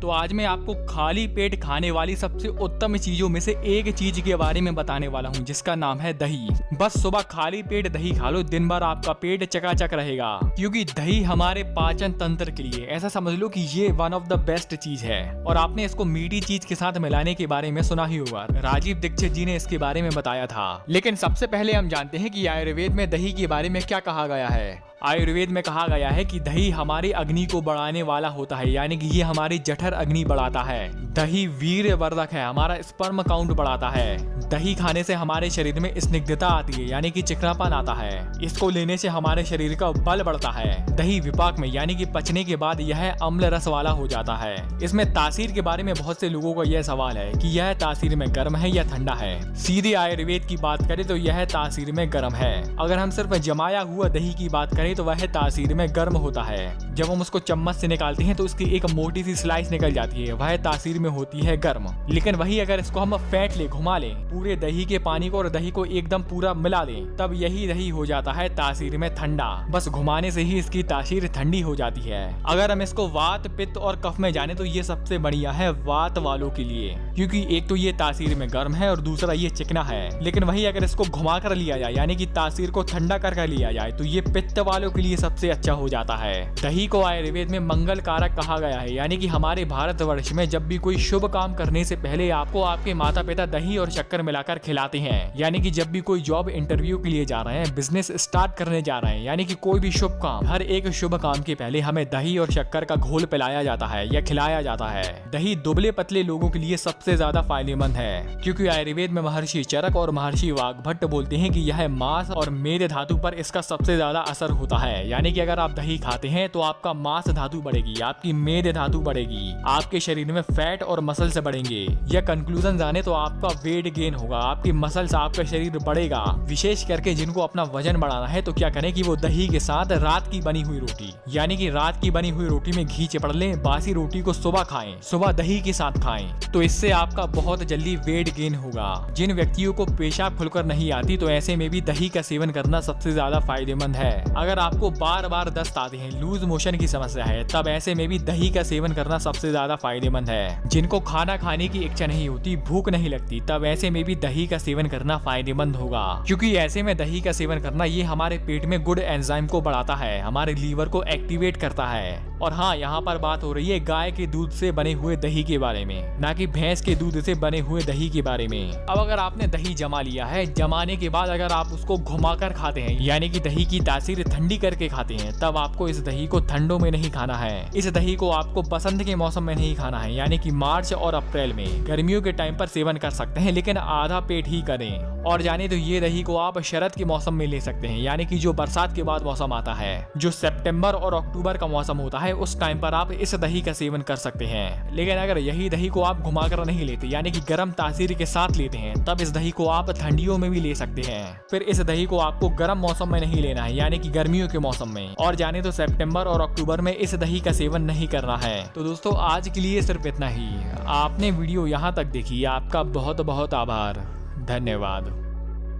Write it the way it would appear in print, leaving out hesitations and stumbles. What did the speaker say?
तो आज मैं आपको खाली पेट खाने वाली सबसे उत्तम चीजों में से एक चीज के बारे में बताने वाला हूँ, जिसका नाम है दही। बस सुबह खाली पेट दही खा लो, दिन भर आपका पेट चकाचक रहेगा, क्योंकि दही हमारे पाचन तंत्र के लिए ऐसा समझ लो कि ये वन ऑफ द बेस्ट चीज है। और आपने इसको मीठी चीज के साथ मिलाने के बारे में सुना ही होगा, राजीव दीक्षित जी ने इसके बारे में बताया था। लेकिन सबसे पहले हम जानते हैं कि आयुर्वेद में दही के बारे में क्या कहा गया है। आयुर्वेद में कहा गया है कि दही हमारी अग्नि को बढ़ाने वाला होता है, यानी कि ये हमारी जठर अग्नि बढ़ाता है। दही वीर्यवर्धक है, हमारा स्पर्म काउंट बढ़ाता है। दही खाने से हमारे शरीर में स्निग्धता आती है, यानी कि चिकनापन आता है। इसको लेने से हमारे शरीर का बल बढ़ता है। दही विपाक में यानी कि पचने के बाद यह अम्ल रस वाला हो जाता है। इसमें तासीर के बारे में बहुत से लोगों का यह सवाल है कि यह तासीर में गर्म है या ठंडा है। सीधे आयुर्वेद की बात करें तो यह तासीर में गर्म है। अगर हम सिर्फ जमाया हुआ दही की बात करें तो वह तासीर में गर्म होता है। जब हम उसको चम्मच से निकालते हैं तो उसकी एक मोटी सी स्लाइस निकल जाती है, वह तासीर में होती है गर्म। लेकिन वही अगर इसको हम फेंट ले, घुमा लें पूरे दही के पानी को और दही को एकदम पूरा मिला लें, तब यही दही हो जाता है तासीर में ठंडा। बस घुमाने से ही इसकी तासीर ठंडी हो जाती है। अगर हम इसको वात, पित्त और कफ में जाने तो ये सबसे बढ़िया है वात वालों के लिए, क्योंकि एक तो ये तासीर में गर्म है और दूसरा ये चिकना है। लेकिन वही अगर इसको घुमा कर लिया जाए, यानी कि तासीर को ठंडा कर लिया जाए, तो ये पित्त वालों के लिए सबसे अच्छा हो जाता है। दही को आयुर्वेद में मंगल कारक कहा गया है, यानी कि हमारे भारतवर्ष में जब भी कोई शुभ काम करने से पहले आपको आपके माता पिता दही और शक्कर मिलाकर खिलाते हैं। यानी कि जब भी कोई जॉब इंटरव्यू के लिए जा रहे हैं, बिजनेस स्टार्ट करने जा रहे हैं, यानी कि कोई भी शुभ काम, हर एक शुभ काम के पहले हमें दही और शक्कर का घोल पिलाया जाता है या खिलाया जाता है। दही दुबले पतले लोगों के लिए सबसे ज्यादा फायदेमंद है, क्योंकि आयुर्वेद में महर्षि चरक और महर्षि वाग्भट्ट बोलते हैं कि यह मांस और मेद धातु पर इसका सबसे ज्यादा असर होता है। यानी कि अगर आप दही खाते हैं तो आपका मांस धातु बढ़ेगी, आपकी मेद धातु बढ़ेगी, आपके शरीर में फैट और मसल्स बढ़ेंगे। यह कंक्लूजन जाने तो आपका वेट गेन होगा, आपकी मसल्स, आपका शरीर बढ़ेगा। विशेष करके जिनको अपना वजन बढ़ाना है तो क्या करें कि वो दही के साथ रात की बनी हुई रोटी, यानी कि रात की बनी हुई रोटी में घी चिपड़ लें, बासी रोटी को सुबह खाएं, सुबह दही के साथ खाएं, तो इससे आपका बहुत जल्दी वेट गेन होगा। जिन व्यक्तियों को पेशाब खुलकर नहीं आती तो ऐसे में भी दही का सेवन करना सबसे ज्यादा फायदेमंद है। अगर आपको बार बार दस्त आते हैं, लूज मोशन की समस्या है, तब ऐसे में भी दही का सेवन करना सबसे ज्यादा फायदेमंद है। जिनको खाना खाने की इच्छा नहीं होती, भूख नहीं लगती, तब ऐसे में भी दही का सेवन करना फायदेमंद होगा, क्योंकि ऐसे में दही का सेवन करना ये हमारे पेट में गुड एंजाइम को बढ़ाता है, हमारे लीवर को एक्टिवेट करता है। और हाँ, यहाँ पर बात हो रही है गाय के दूध से बने हुए दही के बारे में, ना कि भैंस के दूध से बने हुए दही के बारे में। अब अगर आपने दही जमा लिया है, जमाने के बाद अगर आप उसको घुमाकर खाते हैं, यानी कि दही की तासीर ठंडी करके खाते हैं, तब आपको इस दही को ठंडों में नहीं खाना है। इस दही को आपको बसंत के मौसम में नहीं खाना है, यानी कि मार्च और अप्रैल में। गर्मियों के टाइम पर सेवन कर सकते हैं, लेकिन आधा पेट ही करें। और जाने तो ये दही को आप शरद के मौसम में ले सकते हैं, यानी कि जो बरसात के बाद मौसम आता है, जो सितंबर और अक्टूबर का मौसम होता है, उस टाइम पर आप इस दही का सेवन कर सकते हैं। लेकिन अगर यही दही को आप घुमाकर नहीं लेते, यानी कि गर्म तासीर के साथ लेते हैं, तब इस दही को आप ठंडियों में भी ले सकते हैं। फिर इस दही को आपको गर्म मौसम में नहीं लेना है, यानी कि गर्मियों के मौसम में। और जाने तो सितंबर और अक्टूबर में इस दही का सेवन नहीं करना है। तो दोस्तों, आज के लिए सिर्फ इतना ही। आपने वीडियो यहाँ तक देखी, आपका बहुत बहुत आभार, धन्यवाद।